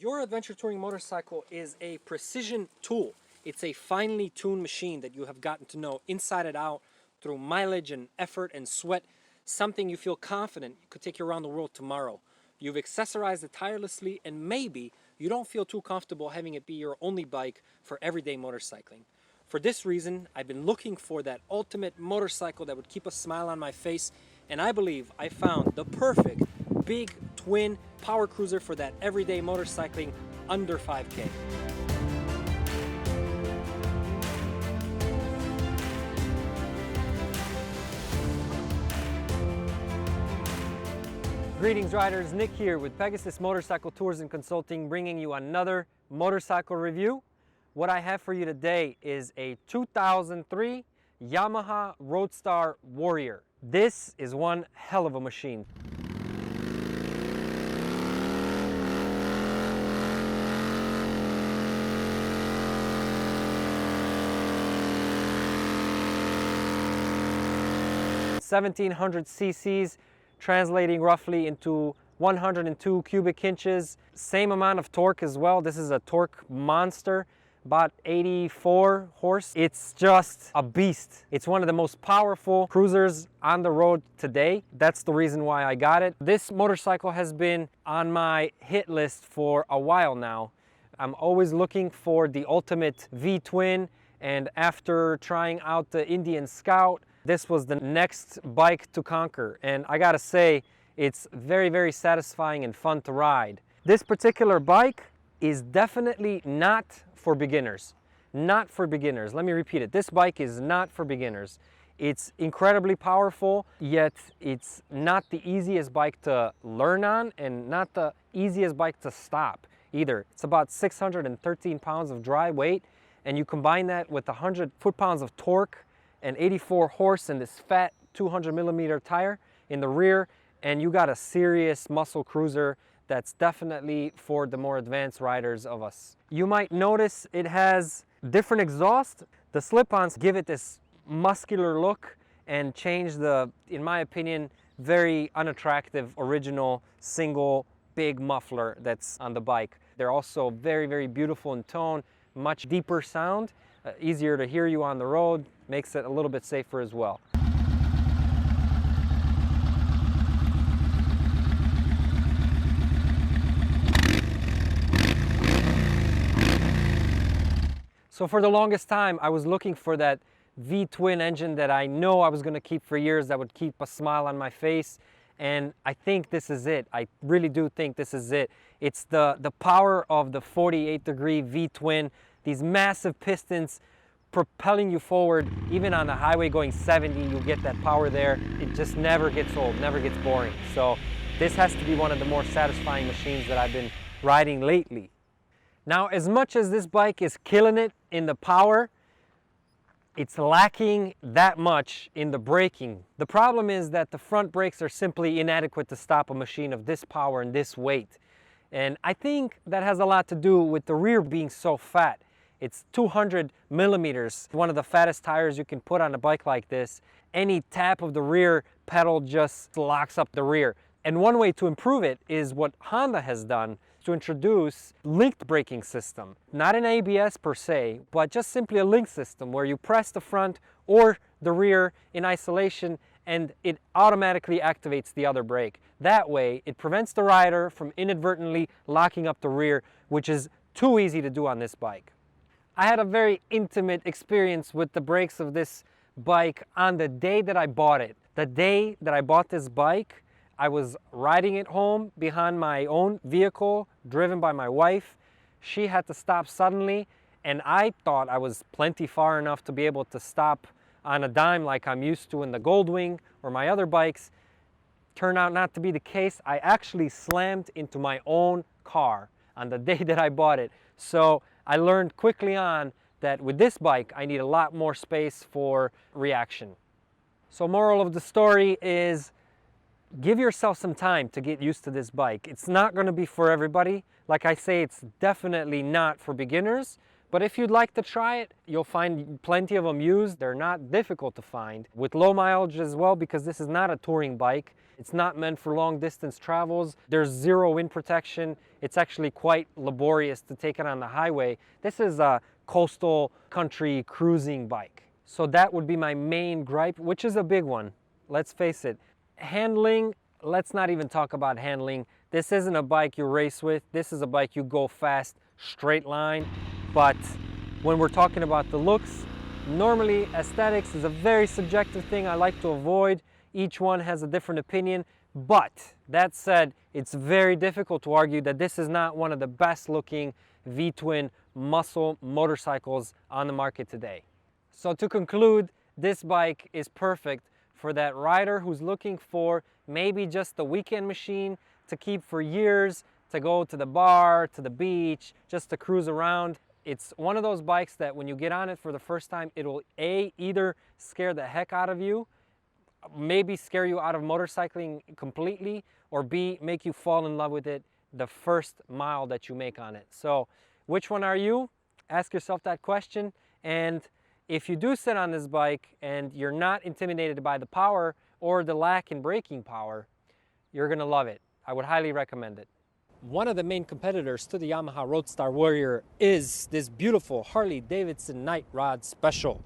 Your adventure touring motorcycle is a precision tool. It's a finely tuned machine that you have gotten to know inside and out through mileage and effort and sweat, something you feel confident could take you around the world tomorrow. You've accessorized it tirelessly, and maybe you don't feel too comfortable having it be your only bike for everyday motorcycling. For this reason, I've been looking for that ultimate motorcycle that would keep a smile on my face, and I believe I found the perfect big twin power cruiser for that everyday motorcycling under 5K. Greetings riders, Nick here with Pegasus Motorcycle Tours and Consulting, bringing you another motorcycle review. What I have for you today is a 2003 Yamaha Road Star Warrior. This is one hell of a machine. (1700 cc's), translating roughly into 102 cubic inches. Same amount of torque as well. This is a torque monster, about 84 horse. It's just a beast. It's one of the most powerful cruisers on the road today. That's the reason why I got it. This motorcycle has been on my hit list for a while now. I'm always looking for the ultimate V-twin, and after trying out the Indian Scout, this was the next bike to conquer, and I gotta say, it's very, very satisfying and fun to ride. This particular bike is definitely not for beginners. Not for beginners. Let me repeat it. This bike is not for beginners. It's incredibly powerful, yet it's not the easiest bike to learn on and not the easiest bike to stop either. It's about 613 pounds of dry weight, and you combine that with 100 foot-pounds of torque and 84 horse and this fat 200 millimeter tire in the rear, and you got a serious muscle cruiser that's definitely for the more advanced riders of us. You might notice it has different exhaust. The slip-ons give it this muscular look and change the, in my opinion, very unattractive original single big muffler that's on the bike. They're also very, very beautiful in tone, much deeper sound, easier to hear you on the road, makes it a little bit safer as well. So for the longest time, I was looking for that V-twin engine that I know I was going to keep for years, that would keep a smile on my face. And I think this is it. I really do think this is it. It's the power of the 48-degree V-twin, these massive pistons propelling you forward. Even on the highway going 70, you get that power there. It just never gets old, never gets boring. So this has to be one of the more satisfying machines that I've been riding lately. Now, as much as this bike is killing it in the power, it's lacking that much in the braking. The problem is that the front brakes are simply inadequate to stop a machine of this power and this weight. And I think that has a lot to do with the rear being so fat. It's 200 millimeters, one of the fattest tires you can put on a bike like this. Any tap of the rear pedal just locks up the rear. And one way to improve it is what Honda has done, to introduce linked braking system. Not an ABS per se, but just simply a link system where you press the front or the rear in isolation and it automatically activates the other brake. That way, it prevents the rider from inadvertently locking up the rear, which is too easy to do on this bike. I had a very intimate experience with the brakes of this bike on the day that I bought it. The day that I bought this bike, I was riding it home behind my own vehicle, driven by my wife. She had to stop suddenly, and I thought I was plenty far enough to be able to stop on a dime like I'm used to in the Goldwing or my other bikes. Turned out not to be the case. I actually slammed into my own car on the day that I bought it. So I learned quickly on that with this bike, I need a lot more space for reaction. So moral of the story is, give yourself some time to get used to this bike. It's not going to be for everybody. Like I say, it's definitely not for beginners, But if you'd like to try it, you'll find plenty of them used. They're not difficult to find. With low mileage as well, because this is not a touring bike. It's not meant for long distance travels. There's zero wind protection. It's actually quite laborious to take it on the highway. This is a coastal country cruising bike. So that would be my main gripe, which is a big one. Let's face it. Handling, let's not even talk about handling. This isn't a bike you race with. This is a bike you go fast, straight line. But when we're talking about the looks, normally aesthetics is a very subjective thing I like to avoid. Each one has a different opinion. But that said, it's very difficult to argue that this is not one of the best looking V-twin muscle motorcycles on the market today. So to conclude, this bike is perfect for that rider who's looking for maybe just the weekend machine to keep for years, to go to the bar, to the beach, just to cruise around. It's one of those bikes that when you get on it for the first time, it'll either scare the heck out of you, maybe scare you out of motorcycling completely, or B, make you fall in love with it the first mile that you make on it. So which one are you? Ask yourself that question. And if you do sit on this bike and you're not intimidated by the power or the lack in braking power, you're gonna love it. I would highly recommend it. One of the main competitors to the Yamaha Road Star Warrior is this beautiful Harley-Davidson Night Rod Special.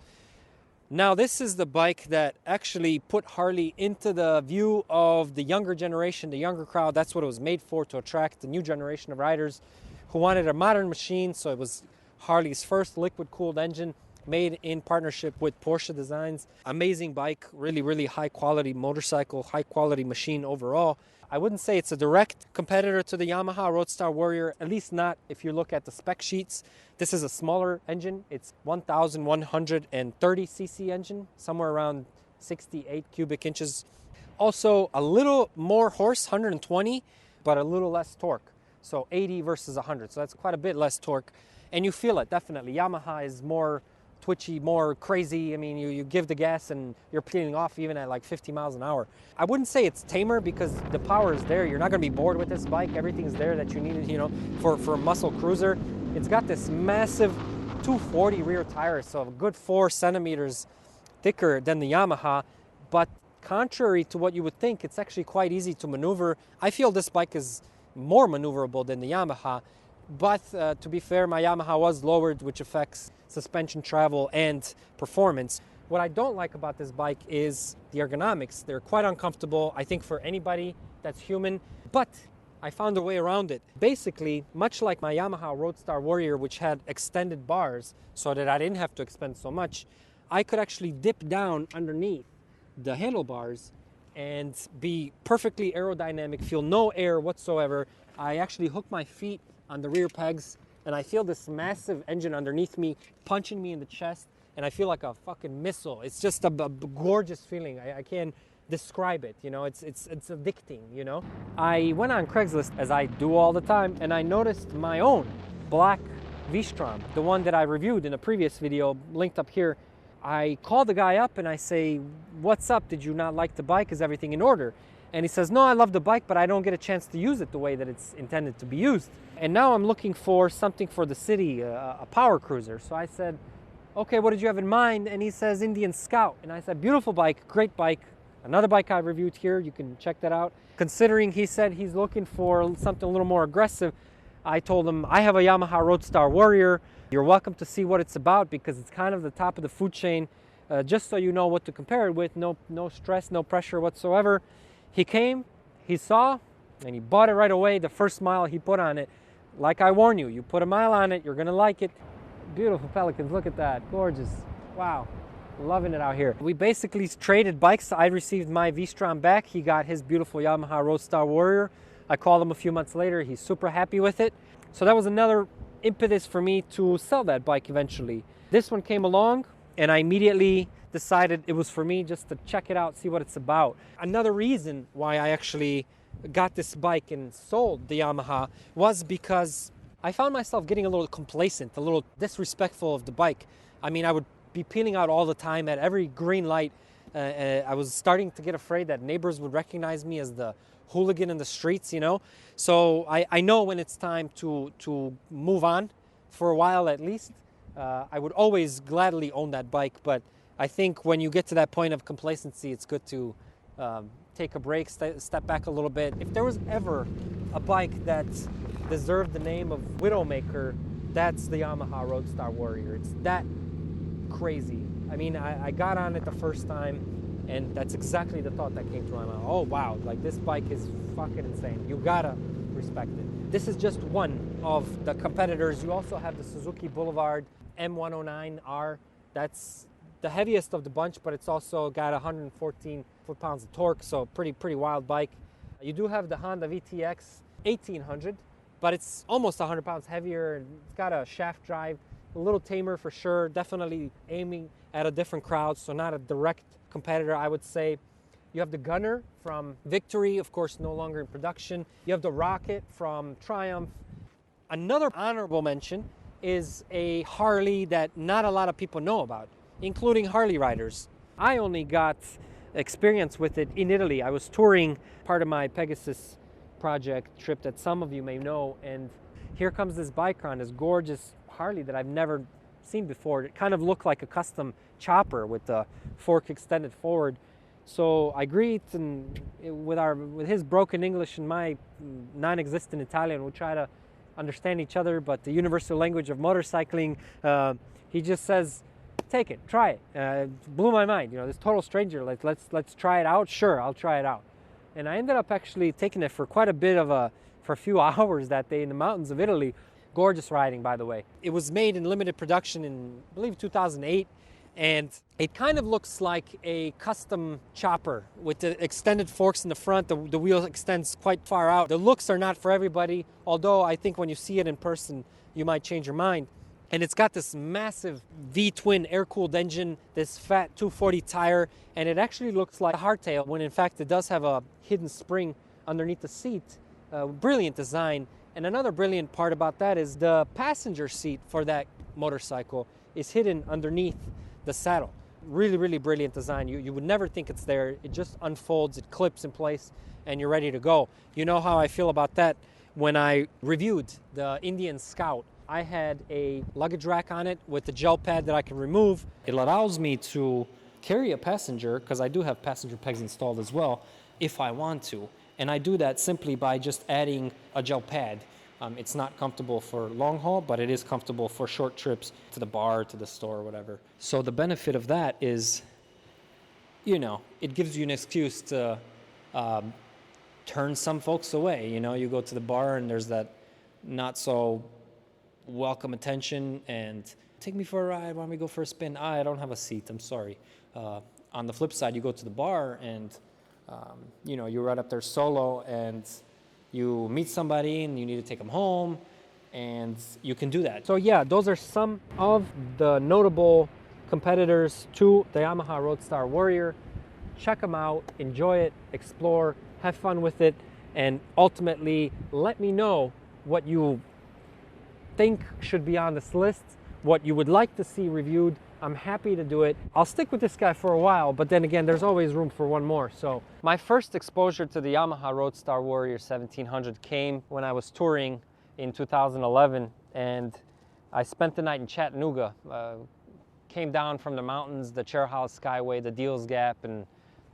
Now this is the bike that actually put Harley into the view of the younger generation, the younger crowd. That's what it was made for, to attract the new generation of riders who wanted a modern machine. So it was Harley's first liquid-cooled engine, made in partnership with Porsche Designs. Amazing bike, really, really high quality motorcycle, high quality machine overall. I wouldn't say it's a direct competitor to the Yamaha Road Star Warrior, at least not if you look at the spec sheets. This is a smaller engine. It's 1,130 cc engine, somewhere around 68 cubic inches. Also a little more horse, 120, but a little less torque. So 80 versus 100, so that's quite a bit less torque. And you feel it, definitely. Yamaha is more twitchy, more crazy. I mean, you give the gas and you're peeling off even at like 50 miles an hour. I wouldn't say it's tamer because the power is there. You're not going to be bored with this bike. Everything's there that you need, you know, for a muscle cruiser. It's got this massive 240 rear tire, so a good 4 centimeters thicker than the Yamaha. But contrary to what you would think, it's actually quite easy to maneuver. I feel this bike is more maneuverable than the Yamaha. But to be fair, my Yamaha was lowered, which affects suspension travel and performance. What I don't like about this bike is the ergonomics. They're quite uncomfortable, I think, for anybody that's human, but I found a way around it. Basically, much like my Yamaha Road Star Warrior, which had extended bars so that I didn't have to expend so much, I could actually dip down underneath the handlebars and be perfectly aerodynamic, feel no air whatsoever. I actually hook my feet on the rear pegs, and I feel this massive engine underneath me punching me in the chest, and I feel like a fucking missile. It's just a gorgeous feeling. I can't describe it, you know. It's addicting, you know. I went on Craigslist, as I do all the time, and I noticed my own black V-Strom, the one that I reviewed in a previous video, linked up here. I called the guy up and I say, "What's up? Did you not like the bike? Is everything in order?" And he says, "No, I love the bike, but I don't get a chance to use it the way that it's intended to be used. And now I'm looking for something for the city, a power cruiser." So I said, "Okay, what did you have in mind?" And he says, "Indian Scout." And I said, "Beautiful bike, great bike. Another bike I reviewed here, you can check that out." Considering he said he's looking for something a little more aggressive, I told him, "I have a Yamaha Road Star Warrior. You're welcome to see what it's about because it's kind of the top of the food chain, just so you know what to compare it with. No stress, no pressure whatsoever." He came, he saw, and he bought it right away. The first mile he put on it, like I warn you, you put a mile on it, you're gonna like it. Beautiful Pelicans, look at that, gorgeous. Wow, loving it out here. We basically traded bikes. I received my V-Strom back. He got his beautiful Yamaha Road Star Warrior. I called him a few months later. He's super happy with it. So that was another impetus for me to sell that bike eventually. This one came along and I immediately decided it was for me, just to check it out, see what it's about. Another reason why I actually got this bike and sold the Yamaha was because I found myself getting a little complacent, a little disrespectful of the bike. I mean, I would be peeling out all the time at every green light. I was starting to get afraid that neighbors would recognize me as the hooligan in the streets, you know. So I know when it's time to move on for a while at least. I would always gladly own that bike, but I think when you get to that point of complacency, it's good to take a break, step back a little bit. If there was ever a bike that deserved the name of Widowmaker, that's the Yamaha Road Star Warrior. It's that crazy. I mean, I got on it the first time, and that's exactly the thought that came to my mind. Oh wow, like this bike is fucking insane. You gotta respect it. This is just one of the competitors. You also have the Suzuki Boulevard M109R. That's the heaviest of the bunch, but it's also got 114 foot-pounds of torque, so pretty wild bike. You do have the Honda VTX 1800, but it's almost 100 pounds heavier, and it's got a shaft drive, a little tamer for sure, definitely aiming at a different crowd, so not a direct competitor, I would say. You have the Gunner from Victory, of course, no longer in production. You have the Rocket from Triumph. Another honorable mention is a Harley that not a lot of people know about, including Harley riders. I only got experience with it in Italy. I was touring part of my Pegasus project trip that some of you may know, and here comes this bike on this gorgeous Harley that I've never seen before. It kind of looked like a custom chopper with the fork extended forward. So I agreed, and with his broken English and my non-existent Italian, we try to understand each other, but the universal language of motorcycling, he just says, take it, try it. It blew my mind, you know, this total stranger, like let's try it out. Sure, I'll try it out. And I ended up actually taking it for quite a bit for a few hours that day in the mountains of Italy. Gorgeous riding, by the way. It was made in limited production in, I believe, 2008. And it kind of looks like a custom chopper with the extended forks in the front. The wheel extends quite far out. The looks are not for everybody, although I think when you see it in person, you might change your mind. And it's got this massive V-twin air-cooled engine, this fat 240 tire, and it actually looks like a hardtail when in fact it does have a hidden spring underneath the seat. Brilliant design. And another brilliant part about that is the passenger seat for that motorcycle is hidden underneath the saddle. Really brilliant design. You would never think it's there. It just unfolds, it clips in place, and you're ready to go. You know how I feel about that. When I reviewed the Indian Scout, I had a luggage rack on it with the gel pad that I can remove. It allows me to carry a passenger, because I do have passenger pegs installed as well, if I want to. And I do that simply by just adding a gel pad. It's not comfortable for long haul, but it is comfortable for short trips to the bar, to the store, or whatever. So the benefit of that is, you know, it gives you an excuse to turn some folks away. You know, you go to the bar and there's that not so welcome attention and take me for a ride, why don't we go for a spin? I don't have a seat, I'm sorry. On the flip side, you go to the bar and you know, you're right up there solo and you meet somebody and you need to take them home, and you can do that. So yeah, those are some of the notable competitors to the Yamaha Road Star Warrior. Check them out, enjoy it, explore, have fun with it, and ultimately let me know what you think should be on this list, what you would like to see reviewed. I'm happy to do it. I'll stick with this guy for a while, but then again, there's always room for one more. So my first exposure to the Yamaha Road Star Warrior 1700 came when I was touring in 2011, and I spent the night in Chattanooga. Came down from the mountains, the Chair House Skyway, the Deals Gap, and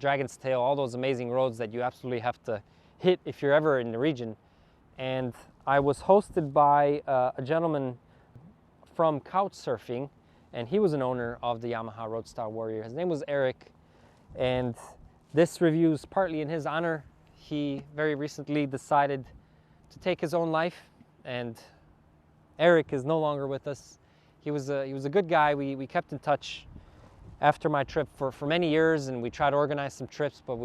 Dragon's Tail, all those amazing roads that you absolutely have to hit if you're ever in the region. And I was hosted by a gentleman from Couchsurfing, and he was an owner of the Yamaha Road Star Warrior. His name was Eric, and this review is partly in his honor. He very recently decided to take his own life, and Eric is no longer with us. He was a good guy. We kept in touch after my trip for many years, and we tried to organize some trips, but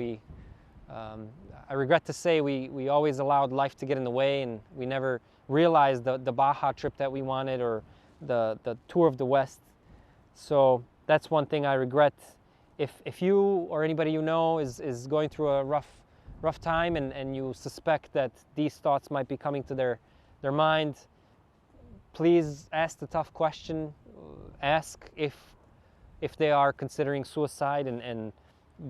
I regret to say we always allowed life to get in the way, and we never realized the Baja trip that we wanted, or the Tour of the West. So that's one thing I regret. If you or anybody you know is going through a rough time, and you suspect that these thoughts might be coming to their mind, please ask the tough question. Ask if they are considering suicide, and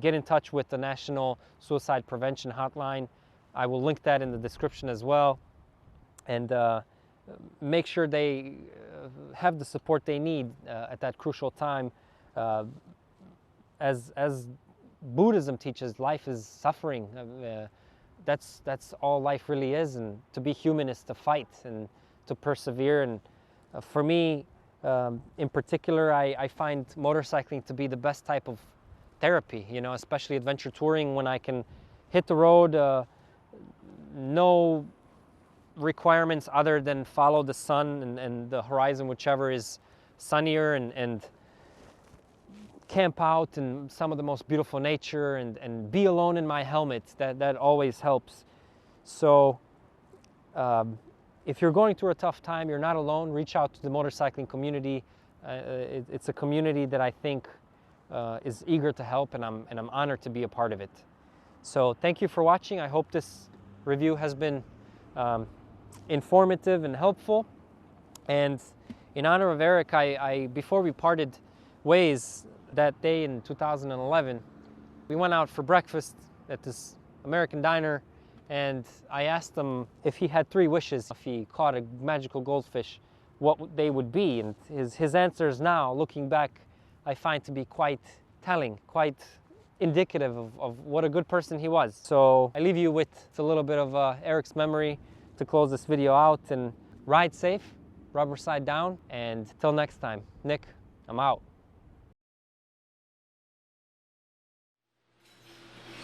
get in touch with the National Suicide Prevention Hotline. I will link that in the description as well. And make sure they have the support they need at that crucial time. As Buddhism teaches, life is suffering. That's all life really is, and to be human is to fight and to persevere. And for me, in particular, I find motorcycling to be the best type of therapy, you know, especially adventure touring, when I can hit the road, no requirements other than follow the sun and the horizon, whichever is sunnier, and camp out in some of the most beautiful nature, and be alone in my helmet. That always helps. So if you're going through a tough time, you're not alone. Reach out to the motorcycling community. It's a community that I think is eager to help, and I'm honored to be a part of it. So thank you for watching. I hope this review has been informative and helpful. And in honor of Eric, I before we parted ways that day in 2011, we went out for breakfast at this American diner, and I asked him if he had 3 wishes, if he caught a magical goldfish, what they would be. And his answers now, looking back, I find to be quite telling, quite indicative of what a good person he was. So I leave you with a little bit of Eric's memory to close this video out. And ride safe, rubber side down, and till next time, Nick, I'm out.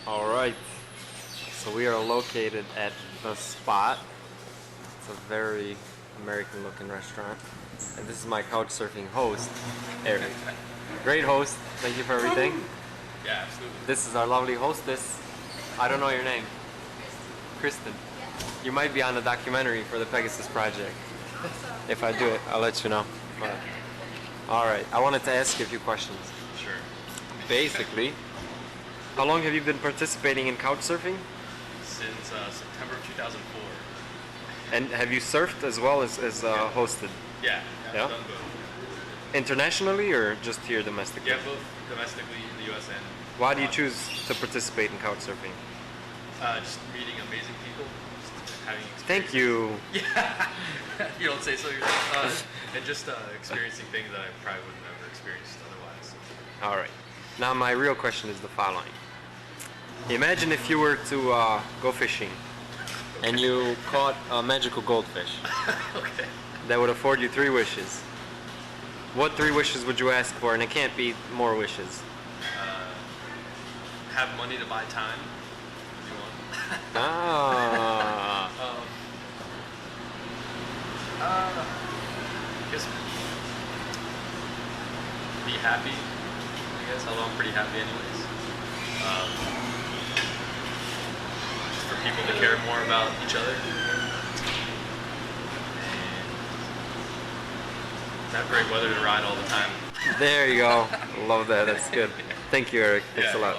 All right, so we are located at the spot. It's a very American looking restaurant, and this is my couch surfing host, Eric. Great host, thank you for everything. Yeah, absolutely. This is our lovely hostess. I don't know your name. Kristen. You might be on a documentary for the Pegasus project. If I do it, I'll let you know. But, all right, I wanted to ask you a few questions. Sure. Basically, how long have you been participating in couch surfing? Since September of 2004. And have you surfed as well as hosted? Yeah, I've Yeah? done both. Internationally or just here domestically? Yeah, both domestically in the U.S. and Why do you choose to participate in couch surfing? just meeting amazing people, just having experiences. Thank you. Yeah, you don't say so yourself. And just experiencing things that I probably would have never experienced otherwise. All right. Now my real question is the following. Imagine if you were to go fishing and you caught a magical goldfish. Okay. That would afford you 3 wishes. What 3 wishes would you ask for? And it can't be more wishes. Have money to buy time. If you want. Ah. I guess be happy. I guess, although I'm pretty happy anyways. For people to care more about each other. And have great weather to ride all the time. There you go. Love that. That's good. Thank you, Eric. Thanks a lot.